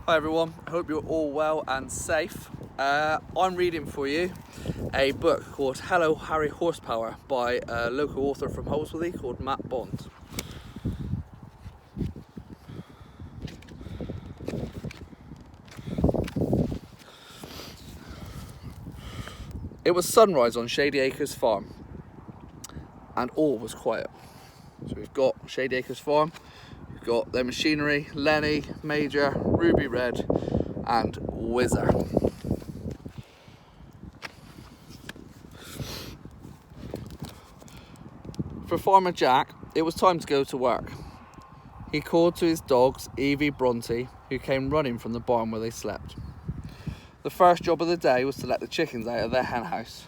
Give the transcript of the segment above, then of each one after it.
Hi everyone, I hope you're all well and safe. I'm reading for you a book called Hello Harry Horsepower by a local author from Holsworthy called Matt Bond. It was sunrise on Shady Acres Farm and all was quiet. So we've got Shady Acres Farm, we've got their machinery, Lenny, Major, Ruby Red and Whizzer. For Farmer Jack, it was time to go to work. He called to his dogs, Evie, Bronte, who came running from the barn where they slept. The first job of the day was to let the chickens out of their hen house.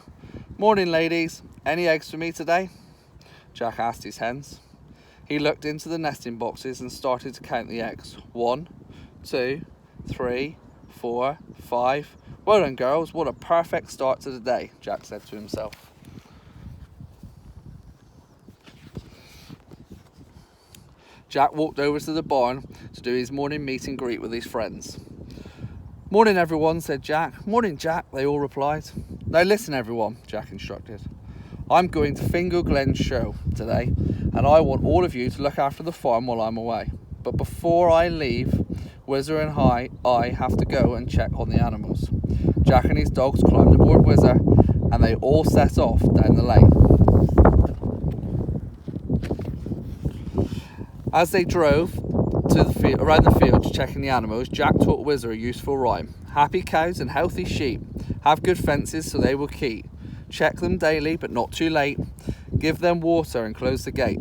"Morning, ladies. Any eggs for me today?" Jack asked his hens. He looked into the nesting boxes and started to count the eggs. 1, 2, 3, 4, 5. "Well done, girls. What a perfect start to the day," Jack said to himself. Jack walked over to the barn to do his morning meet and greet with his friends. "Morning, everyone," said Jack. "Morning, Jack," they all replied. "Now listen, everyone," Jack instructed. "I'm going to Fingal Glen's show today, and I want all of you to look after the farm while I'm away. But before I leave, Whizzer and I have to go and check on the animals." Jack and his dogs climbed aboard Whizzer, and they all set off down the lane. As they drove around the field checking the animals, Jack taught Whizzer a useful rhyme. "Happy cows and healthy sheep. Have good fences so they will keep. Check them daily but not too late. Give them water and close the gate."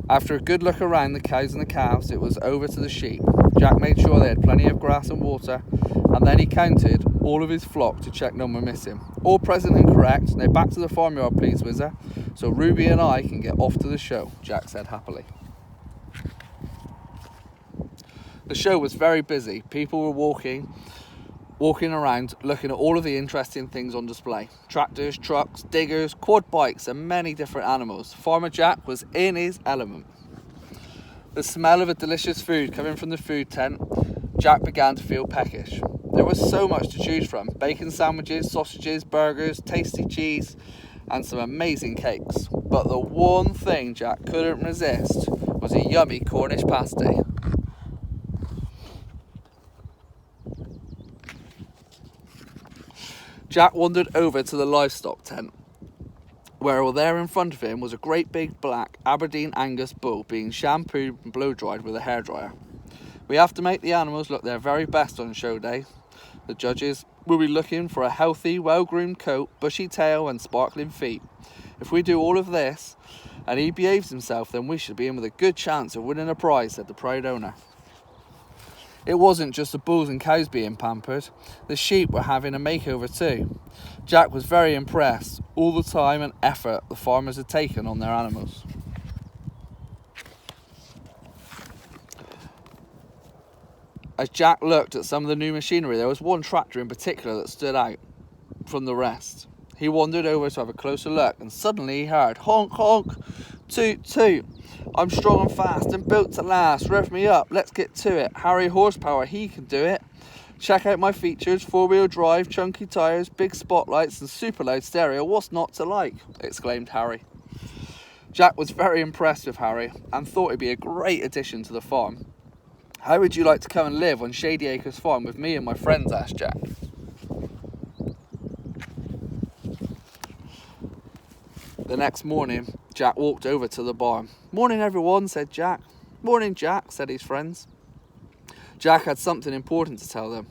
After a good look around the cows and the calves, it was over to the sheep. Jack made sure they had plenty of grass and water, and then he counted all of his flock to check none were missing. "All present and correct. Now back to the farmyard, please, Whizzer, so Ruby and I can get off to the show," Jack said happily. The show was very busy. People were walking around looking at all of the interesting things on display. Tractors, trucks, diggers, quad bikes and many different animals. Farmer Jack was in his element. The smell of a delicious food coming from the food tent, Jack began to feel peckish. There was so much to choose from: bacon sandwiches, sausages, burgers, tasty cheese and some amazing cakes. But the one thing Jack couldn't resist was a yummy Cornish pasty. Jack wandered over to the livestock tent, where there in front of him was a great big black Aberdeen Angus bull being shampooed and blow-dried with a hairdryer. "We have to make the animals look their very best on show day. The judges will be looking for a healthy, well-groomed coat, bushy tail and sparkling feet. If we do all of this and he behaves himself, then we should be in with a good chance of winning a prize," said the proud owner. It wasn't just the bulls and cows being pampered, the sheep were having a makeover too. Jack was very impressed, all the time and effort the farmers had taken on their animals. As Jack looked at some of the new machinery, there was one tractor in particular that stood out from the rest. He wandered over to have a closer look, and suddenly he heard, "Honk, honk, toot, toot. I'm strong and fast and built to last. Rev me up, let's get to it. Harry Horsepower, he can do it. Check out my features: 4-wheel drive, chunky tyres, big spotlights and super loud stereo. What's not to like?" exclaimed Harry. Jack was very impressed with Harry and thought he'd be a great addition to the farm. "How would you like to come and live on Shady Acres Farm with me and my friends?" asked Jack. The next morning, Jack walked over to the barn. "Morning, everyone," said Jack. "Morning, Jack," said his friends. Jack had something important to tell them.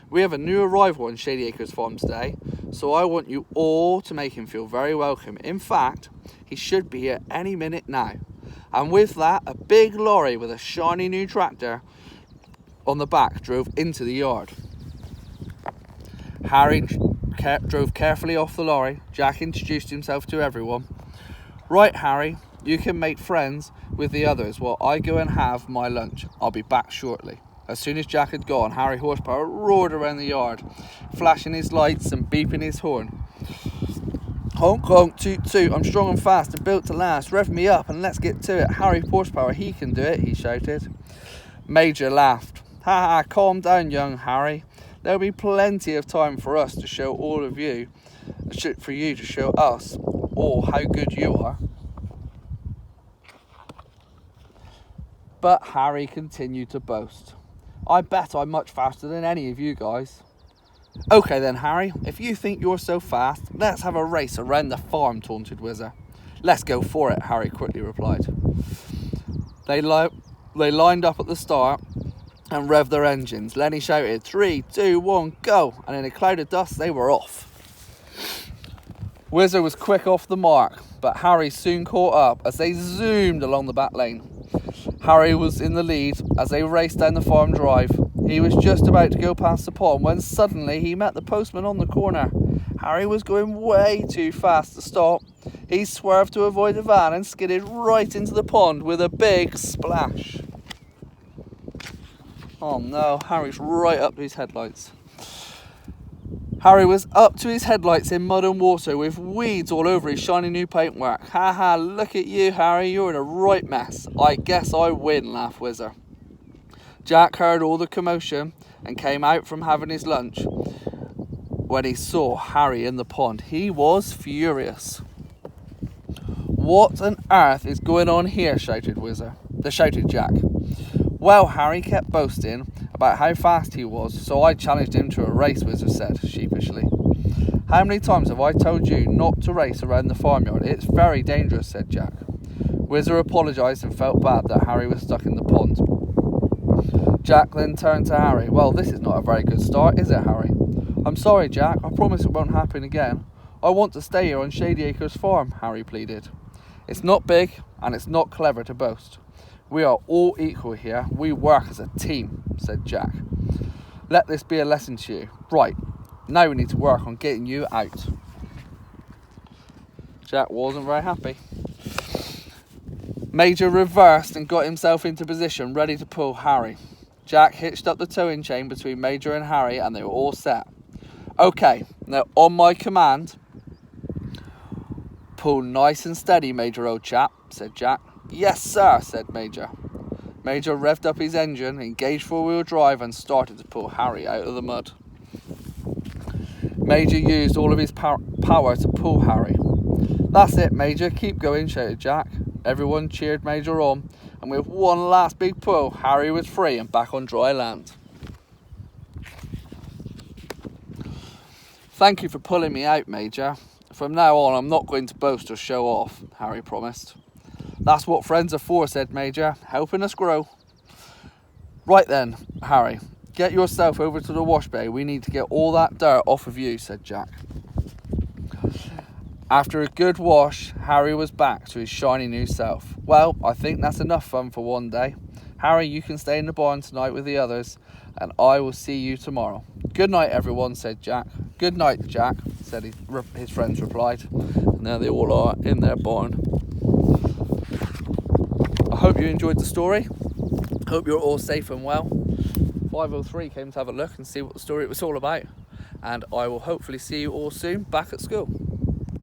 "We have a new arrival on Shady Acres Farm today, so I want you all to make him feel very welcome. In fact, he should be here any minute now." And with that, a big lorry with a shiny new tractor on the back drove into the yard. Harry drove carefully off the lorry. Jack introduced himself to everyone. "Right, Harry, you can make friends with the others while I go and have my lunch. I'll be back shortly." As soon as Jack had gone, Harry Horsepower roared around the yard, flashing his lights and beeping his horn. "Honk, honk, toot, toot. I'm strong and fast and built to last. Rev me up and let's get to it. Harry Horsepower, he can do it," he shouted. Major laughed. Ha ha, calm down, young Harry. There'll be plenty of time for us to show all of you, for you to show us all how good you are. But Harry continued to boast. I bet I'm much faster than any of you guys. Okay then, Harry, if you think you're so fast, let's have a race around the farm, taunted Whizzer. Let's go for it, Harry quickly replied. They lined up at the start and revved their engines. Lenny shouted, 3, 2, 1, go! And in a cloud of dust, they were off. Whizzer was quick off the mark, but Harry soon caught up as they zoomed along the back lane. Harry was in the lead as they raced down the farm drive. He was just about to go past the pond when suddenly he met the postman on the corner. Harry was going way too fast to stop. He swerved to avoid the van and skidded right into the pond with a big splash. Oh no, Harry's right up to his headlights. Harry was up to his headlights in mud and water with weeds all over his shiny new paintwork. Ha ha, look at you, Harry, you're in a right mess. I guess I win, laughed Whizzer. Jack heard all the commotion and came out from having his lunch. When he saw Harry in the pond, he was furious. What on earth is going on here? shouted Jack. Well, Harry kept boasting about how fast he was, so I challenged him to a race, Whizzer said sheepishly. How many times have I told you not to race around the farmyard? It's very dangerous, said Jack. Whizzer apologised and felt bad that Harry was stuck in the pond. Jack then turned to Harry. Well, this is not a very good start, is it, Harry? I'm sorry, Jack. I promise it won't happen again. I want to stay here on Shady Acres Farm, Harry pleaded. It's not big and it's not clever to boast. We are all equal here. We work as a team, said Jack. Let this be a lesson to you. Right, now we need to work on getting you out. Jack wasn't very happy. Major reversed and got himself into position, ready to pull Harry. Jack hitched up the towing chain between Major and Harry and they were all set. Okay, now on my command, pull nice and steady, Major, old chap, said Jack. Yes, sir, said Major. Major revved up his engine, engaged four-wheel drive and started to pull Harry out of the mud. Major used all of his power to pull Harry. That's it, Major, keep going, shouted Jack. Everyone cheered Major on, and with one last big pull, Harry was free and back on dry land. Thank you for pulling me out, Major. From now on, I'm not going to boast or show off, Harry promised. That's what friends are for, said Major, helping us grow. Right then, Harry, get yourself over to the wash bay. We need to get all that dirt off of you, said Jack. After a good wash, Harry was back to his shiny new self. Well, I think that's enough fun for one day. Harry, you can stay in the barn tonight with the others, and I will see you tomorrow. Good night, everyone, said Jack. Good night, Jack, said his friends replied. And there they all are in their barn. I hope you enjoyed the story. Hope you're all safe and well. 503 came to have a look and see what the story was all about. And I will hopefully see you all soon back at school.